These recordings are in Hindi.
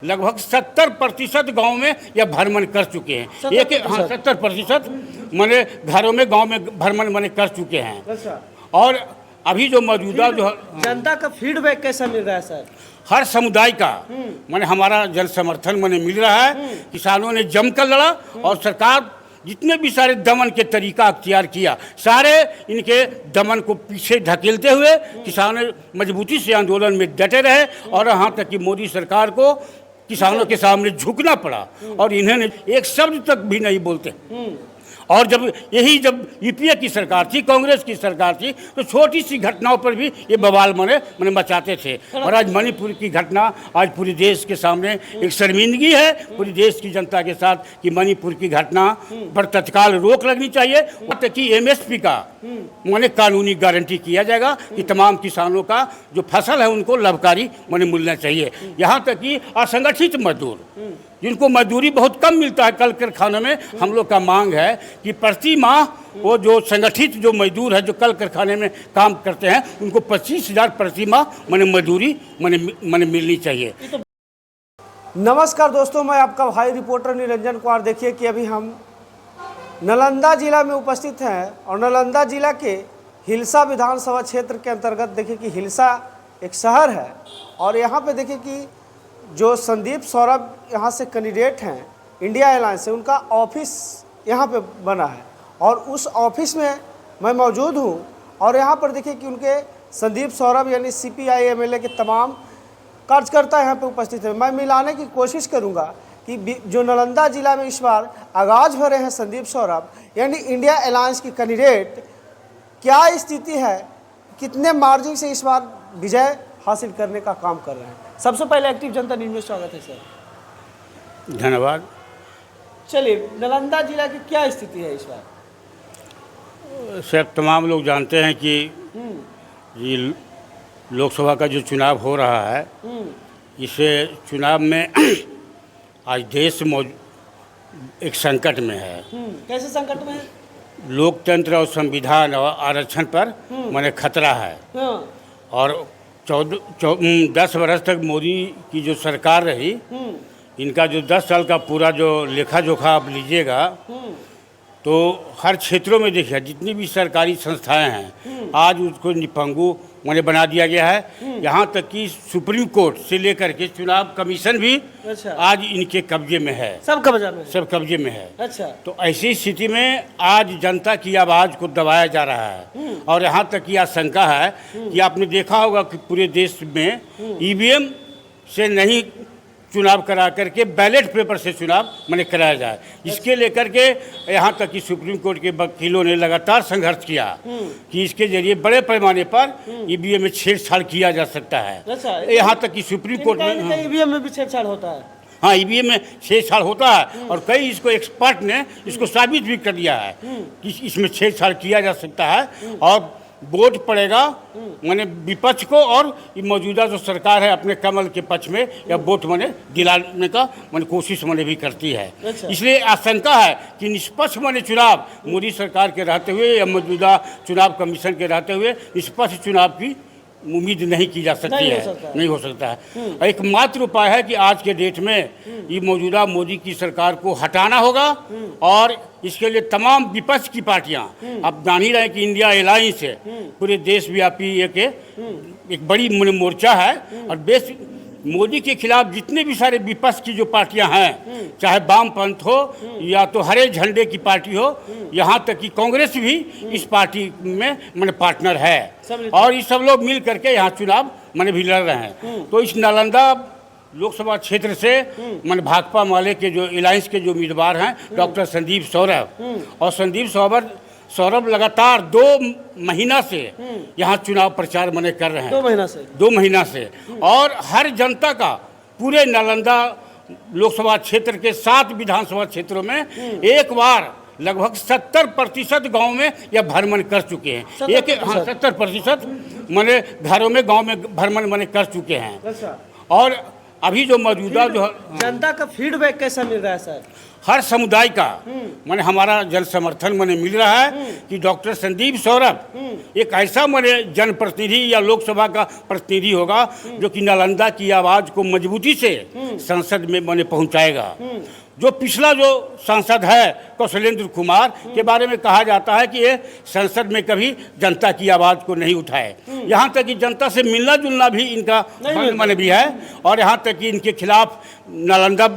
लगभग 70% गाँव में यह भ्रमण कर चुके हैं। एक 70% मैंने घरों में गांव में भ्रमण मैंने कर चुके हैं। अच्छा। और अभी जो मौजूदा जो जनता का फीडबैक कैसा मिल रहा है सर? हर समुदाय का मैंने हमारा जन समर्थन मैंने मिल रहा है। किसानों ने जमकर लड़ा और सरकार जितने भी सारे दमन के तरीका अख्तियार किया, सारे इनके दमन को पीछे धकेलते हुए किसानों मजबूती से आंदोलन में डटे रहे और यहाँ तक कि मोदी सरकार को किसानों के सामने झुकना पड़ा और इन्होंने एक शब्द तक भी नहीं बोलते। और जब यूपीए की सरकार थी, कांग्रेस की सरकार थी, तो छोटी सी घटनाओं पर भी ये बवाल मैंने मचाते थे। और आज मणिपुर की घटना आज पूरे देश के सामने एक शर्मिंदगी है पूरी देश की जनता के साथ कि मणिपुर की घटना पर तत्काल रोक लगनी चाहिए। तक कि एमएसपी का मैंने कानूनी गारंटी किया जाएगा कि तमाम किसानों का जो फसल है उनको लाभकारी मिलना चाहिए। यहाँ तक कि असंगठित मजदूर जिनको मजदूरी बहुत कम मिलता है कल कारखानों में, हम लोग का मांग है कि प्रति माह वो जो संगठित जो मजदूर है जो कल कारखाने में काम करते हैं उनको 25,000 प्रति माह मजदूरी मिलनी चाहिए। नमस्कार दोस्तों, मैं आपका भाई रिपोर्टर निरंजन कुमार। देखिए कि अभी हम नालंदा जिला में उपस्थित हैं और नालंदा जिला के हिलसा विधानसभा क्षेत्र के अंतर्गत देखिए कि हिलसा एक शहर है और यहाँ पे देखिए कि जो संदीप सौरभ यहाँ से कैंडिडेट हैं इंडिया अलायंस से, उनका ऑफिस यहाँ पे बना है और उस ऑफिस में मैं मौजूद हूँ और यहाँ पर देखिए कि उनके संदीप सौरभ यानी सीपीआई एमएलए के तमाम कार्यकर्ता यहाँ पे उपस्थित हैं। मैं मिलाने की कोशिश करूँगा कि जो नालंदा जिला में इस बार आगाज भरे हैं संदीप सौरभ यानी इंडिया अलायंस की कैंडिडेट, क्या स्थिति है, कितने मार्जिन से इस बार विजय हासिल करने का काम कर रहे हैं। सबसे पहले एक्टिव जनता न्यूज़ में स्वागत है सर। धन्यवाद। चलिए, नालंदा जिला की क्या स्थिति है इस बार? सर, तमाम लोग जानते हैं कि ये लोकसभा का जो चुनाव हो रहा है, इसे चुनाव में आज देश एक संकट में है। कैसे संकट में है? लोकतंत्र और संविधान और आरक्षण पर मैंने खतरा है। और 10 वर्ष तक मोदी की जो सरकार रही, इनका जो 10 साल का पूरा जो लेखा जोखा आप लीजिएगा तो हर क्षेत्रों में देखिए जितनी भी सरकारी संस्थाएं हैं आज उसको निपंगु बना दिया गया है। यहाँ तक कि सुप्रीम कोर्ट से लेकर के चुनाव कमीशन भी आज इनके कब्जे में है। सब कब्जे में है। अच्छा। तो ऐसी स्थिति में आज जनता की आवाज़ को दबाया जा रहा है और यहाँ तक की आशंका है कि आपने देखा होगा कि पूरे देश में ईवीएम से नहीं चुनाव करा करके बैलेट पेपर से चुनाव कराया जाए। इसके लेकर के यहाँ तक कि सुप्रीम कोर्ट के वकीलों ने लगातार संघर्ष किया कि इसके जरिए बड़े पैमाने पर ईवीएम में छेड़छाड़ किया जा सकता है। यहाँ तक कि सुप्रीम कोर्ट में ईवीएम में भी छेड़छाड़ होता है। हाँ, ईवीएम में छेड़छाड़ होता है और कई इसको एक्सपर्ट ने इसको साबित भी कर दिया है कि इसमें छेड़छाड़ किया जा सकता है और वोट पड़ेगा विपक्ष को और मौजूदा जो सरकार है अपने कमल के पक्ष में या वोट दिलाने का कोशिश भी करती है। अच्छा। इसलिए आशंका है कि निष्पक्ष चुनाव मोदी सरकार के रहते हुए या मौजूदा चुनाव कमीशन के रहते हुए निष्पक्ष चुनाव की उम्मीद नहीं की जा सकती है। नहीं हो सकता है। एकमात्र उपाय है कि आज के डेट में ये मौजूदा मोदी की सरकार को हटाना होगा और इसके लिए तमाम विपक्ष की पार्टियां, अब जान ही रहे कि इंडिया अलायंस है पूरे देशव्यापी एक बड़ी मोर्चा है और मोदी के खिलाफ जितने भी सारे विपक्ष की जो पार्टियां हैं, चाहे वामपंथ हो या तो हरे झंडे की पार्टी हो, यहाँ तक कि कांग्रेस भी इस पार्टी में पार्टनर है और ये सब लोग मिल करके यहाँ चुनाव भी लड़ रहे हैं। तो इस नालंदा लोकसभा क्षेत्र से भाकपा माले के जो अलायंस के जो उम्मीदवार हैं डॉक्टर संदीप सौरभ और संदीप सौरभ लगातार 2 महीना से यहाँ चुनाव प्रचार कर रहे हैं। 2 महीना से और हर जनता का पूरे नालंदा लोकसभा क्षेत्र के 7 विधानसभा क्षेत्रों में एक बार लगभग 70% गांव में यह भ्रमण कर चुके हैं। 70% घरों में गांव में भ्रमण कर चुके हैं। अच्छा। और अभी जो मौजूदा जो जनता का फीडबैक कैसा मिल रहा है सर? हर समुदाय का माने हमारा जन समर्थन माने मिल रहा है कि डॉक्टर संदीप सौरभ एक ऐसा माने जनप्रतिनिधि या लोकसभा का प्रतिनिधि होगा जो कि नालंदा की आवाज़ को मजबूती से संसद में माने पहुंचाएगा। जो पिछला जो सांसद है कौशलेंद्र कुमार के बारे में कहा जाता है कि ये संसद में कभी जनता की आवाज़ को नहीं उठाए, यहाँ तक कि जनता से मिलना जुलना भी इनका मन भी है, और यहाँ तक कि इनके खिलाफ नालंदा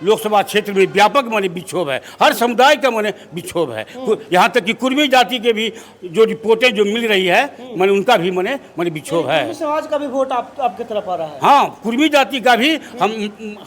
लोकसभा क्षेत्र में व्यापक माने विक्षोभ है, हर समुदाय का माने विक्षोभ है। यहाँ तक कि कुर्मी जाति के भी जो रिपोर्टें जो मिल रही है माने उनका भी माने विक्षोभ है। समाज का भी वोट आपकी तरफ आ रहा है? हाँ, कुर्मी जाति का भी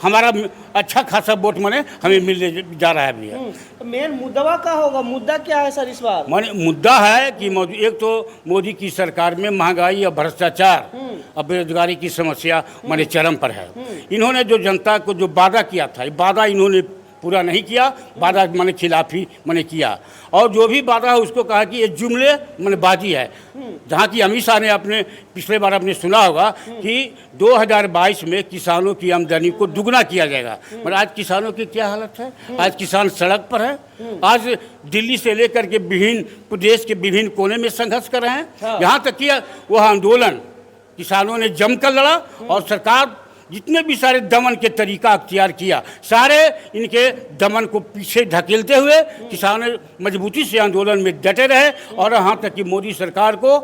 हमारा अच्छा खासा वोट माने हमें मिलने जा रहा है भैया। मेन मुद्दा का होगा, मुद्दा क्या है सर इस बार? माने मुद्दा है कि एक तो मोदी की सरकार में महंगाई और भ्रष्टाचार और बेरोजगारी की समस्या माने चरम पर है। इन्होंने जो जनता को जो वादा किया था, वादा इन्होंने पूरा नहीं किया, वादा माने खिलाफ ही माने किया, और जो भी वादा है उसको कहा कि ये जुमले माने बाजी है। जहाँ की अमित शाह ने अपने पिछले बार आपने सुना होगा कि 2022 में किसानों की आमदनी को दुगना किया जाएगा, मगर आज किसानों की क्या हालत है? आज किसान सड़क पर है, आज दिल्ली से लेकर के विभिन्न प्रदेश के विभिन्न कोने में संघर्ष कर रहे हैं। यहाँ तक कि वह आंदोलन किसानों ने जमकर लड़ा और सरकार जितने भी सारे दमन के तरीका अख्तियार किया, सारे इनके दमन को पीछे धकेलते हुए किसानों मजबूती से आंदोलन में डटे रहे, और यहाँ तक कि मोदी सरकार को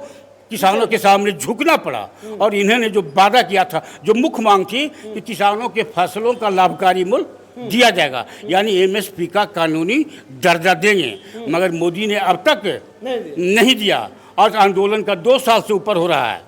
किसानों के सामने झुकना पड़ा। और इन्होंने जो वादा किया था, जो मुख्य मांग थी कि किसानों के फसलों का लाभकारी मूल्य दिया जाएगा, यानी एमएसपी का कानूनी दर्जा देंगे, मगर मोदी ने अब तक नहीं दिया। और आंदोलन का 2 साल से ऊपर हो रहा है,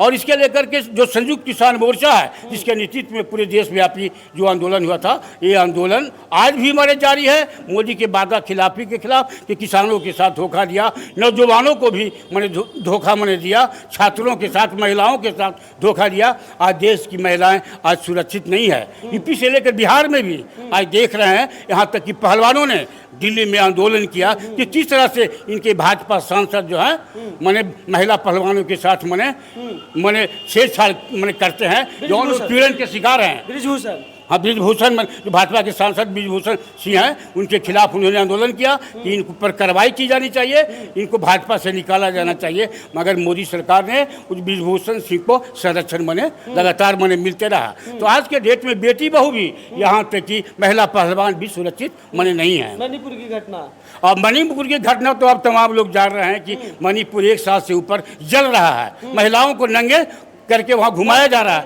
और इसके लेकर के जो संयुक्त किसान मोर्चा है जिसके नेतृत्व में पूरे देशव्यापी जो आंदोलन हुआ था, ये आंदोलन आज भी हमारे जारी है मोदी के वादा खिलाफी के खिलाफ, कि किसानों के साथ धोखा दिया, नौजवानों को भी मैंने धोखा मैंने दिया, छात्रों के साथ महिलाओं के साथ धोखा दिया। आज देश की महिलाएं आज सुरक्षित नहीं है। यूपी से लेकर बिहार में भी आज देख रहे हैं, यहाँ तक कि पहलवानों ने दिल्ली में आंदोलन किया कि किस तरह से इनके भाजपा सांसद जो है माने महिला पहलवानों के साथ माने छेड़छाड़ माने करते हैं, जो उत्पीड़न के शिकार हैं। ब्रिजभूषण, हाँ, ब्रिजभूषण जो भाजपा के सांसद ब्रिजभूषण सिंह हैं, उनके खिलाफ उन्होंने आंदोलन किया कि इन पर कार्रवाई की जानी चाहिए, इनको भाजपा से निकाला जाना चाहिए, मगर मोदी सरकार ने उस ब्रिजभूषण सिंह को संरक्षण माने लगातार माने मिलते रहा। तो आज के डेट में बेटी बहू भी, यहाँ तक कि महिला पहलवान भी सुरक्षित माने नहीं है। मणिपुर की घटना, और मणिपुर की घटना तो अब तमाम लोग जान रहे हैं कि मणिपुर 1 साल से ऊपर जल रहा है, महिलाओं को नंगे करके वहाँ घुमाया जा रहा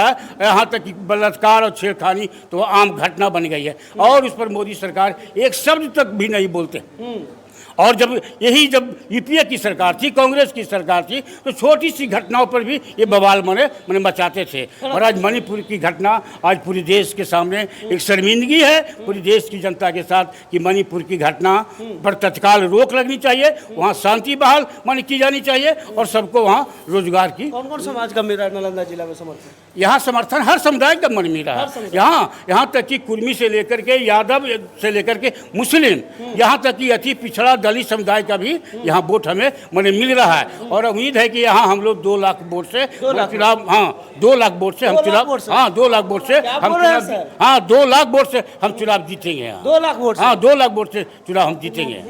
है, यहाँ तक कि बलात्कार और छेड़खानी तो आम घटना बन गई है, और उस पर मोदी सरकार एक शब्द तक भी नहीं बोलते। और जब यूपीए की सरकार थी, कांग्रेस की सरकार थी, तो छोटी सी घटनाओं पर भी ये बवाल मने मचाते थे। और आज मणिपुर की घटना आज पूरे देश के सामने एक शर्मिंदगी है पूरी देश की जनता के साथ, कि मणिपुर की घटना पर तत्काल रोक लगनी चाहिए, वहाँ शांति बहाल माने की जानी चाहिए, और सबको वहाँ रोजगार की। कौन कौन समाज का मिल रहा है नालंदा जिला में समर्थन? यहाँ समर्थन हर समुदाय का मन मिल रहा है। यहाँ तक कि कुर्मी से लेकर के यादव से लेकर के मुस्लिम, यहाँ तक कि अति पिछड़ा दलित समुदाय का भी यहाँ वोट हमें माने मिल रहा है। और उम्मीद है कि यहाँ हम लोग 2 लाख वोट से चुनाव, हाँ 2 लाख वोट से हम चुनाव, हाँ 2 लाख वोट से हम चुनाव, हाँ 2 लाख वोट से हम चुनाव जीतेंगे। 2 लाख वोट, हाँ 2 लाख वोट से चुनाव हम जीतेंगे।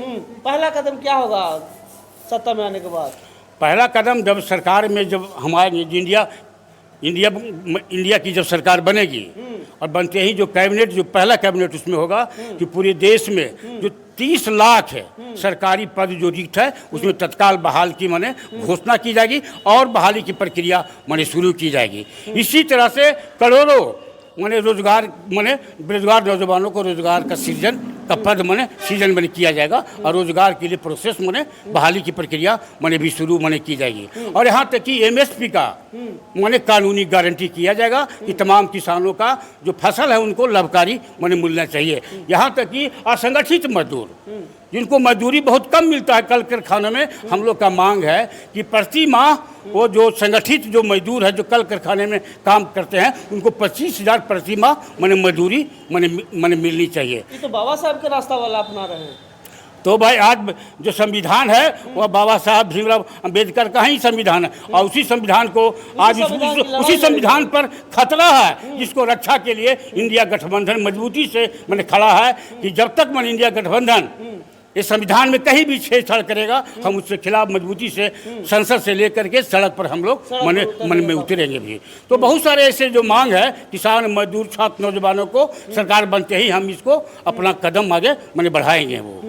पहला कदम क्या होगा सत्ता में आने के बाद? पहला कदम जब सरकार में, जब हमारे इंडिया की जब सरकार बनेगी, और बनते ही जो कैबिनेट, जो पहला कैबिनेट उसमें होगा कि पूरे देश में जो 30 लाख है सरकारी पद जो रिक्त है, उसमें तत्काल बहाल की माने घोषणा की जाएगी, और बहाली की प्रक्रिया माने शुरू की जाएगी। इसी तरह से करोड़ों माने रोजगार, माने बेरोजगार नौजवानों को रोजगार का सृजन का पद माने सृजन माने किया जाएगा, और रोजगार के लिए प्रोसेस माने बहाली की प्रक्रिया माने भी शुरू माने की जाएगी। और यहाँ तक कि एमएसपी का माने कानूनी गारंटी किया जाएगा कि तमाम किसानों का जो फसल है उनको लाभकारी माने मिलना चाहिए। यहाँ तक कि असंगठित मजदूर, जिनको मजदूरी बहुत कम मिलता है कल कारखानों में, हम लोग का मांग है कि प्रति माह वो जो संगठित जो मजदूर है जो कल कारखाने में काम करते हैं, उनको 25,000 प्रति माह माने मजदूरी माने मिलनी चाहिए। ये तो बाबा साहब के रास्ता वाला अपना रहे हैं। तो भाई आज जो संविधान है वह बाबा साहब भीमराव अंबेडकर का ही संविधान है, और उसी संविधान को आज उसी संविधान पर खतरा है, जिसको रक्षा के लिए इंडिया गठबंधन मजबूती से मैंने खड़ा है कि जब तक मन इंडिया गठबंधन इस संविधान में कहीं भी छेड़छाड़ करेगा, हम उसके खिलाफ मजबूती से संसद से लेकर के सड़क पर हम लोग मन में उतरेंगे भी। तो बहुत सारे ऐसे जो मांग है किसान, मजदूर, छात्र, नौजवानों को सरकार बनते ही हम इसको अपना कदम आगे मैंने बढ़ाएंगे। वो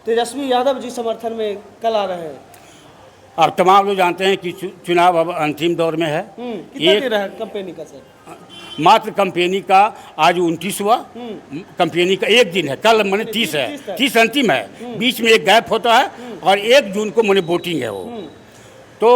तेजस्वी यादव जी समर्थन में कल आ रहे हैं। अब तमाम लोग जानते हैं कि चुनाव अब अंतिम दौर में है। कितना दिन है कंपनी का सर? मात्र कंपनी का आज 29वां कंपनी का एक दिन है, कल मैंने 30 है, 30 अंतिम है, बीच में एक गैप होता है और 1 जून को मैंने वोटिंग है वो। तो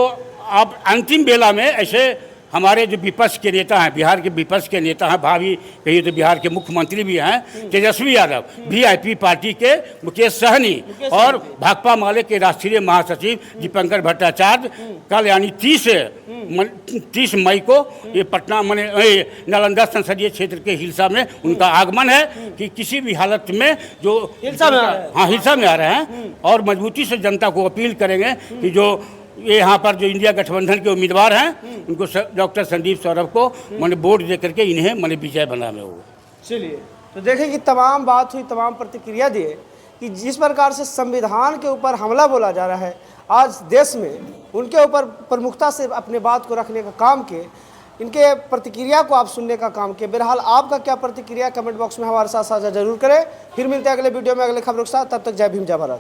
अब अंतिम बेला में ऐसे हमारे जो विपक्ष के नेता हैं, बिहार के विपक्ष के नेता हैं, भावी कहिए तो बिहार के मुख्यमंत्री भी हैं तेजस्वी यादव, VIP पार्टी के मुकेश सहनी और भाकपा माले के राष्ट्रीय महासचिव दीपंकर भट्टाचार्य कल यानी 30 मई को ये पटना नालंदा संसदीय क्षेत्र के हिलसा में उनका आगमन है कि किसी भी हालत में जो हिलसा में आ रहे हैं और मजबूती से जनता को अपील करेंगे कि जो ये यहाँ पर जो इंडिया गठबंधन के उम्मीदवार हैं उनको डॉक्टर संदीप सौरभ को मैंने वोट दे करके इन्हें मैंने विजय बनाना होगा। चलिए तो देखें कि तमाम बात हुई, तमाम प्रतिक्रिया दिए कि जिस प्रकार से संविधान के ऊपर हमला बोला जा रहा है आज देश में, उनके ऊपर प्रमुखता से अपने बात को रखने का काम किए, इनके प्रतिक्रिया को आप सुनने का काम किए। बहरहाल आपका क्या प्रतिक्रिया कमेंट बॉक्स में हमारे साथ साझा जरूर करें। फिर मिलते हैं अगले वीडियो में अगले खबरों के साथ, तब तक जय भीम जय भारत।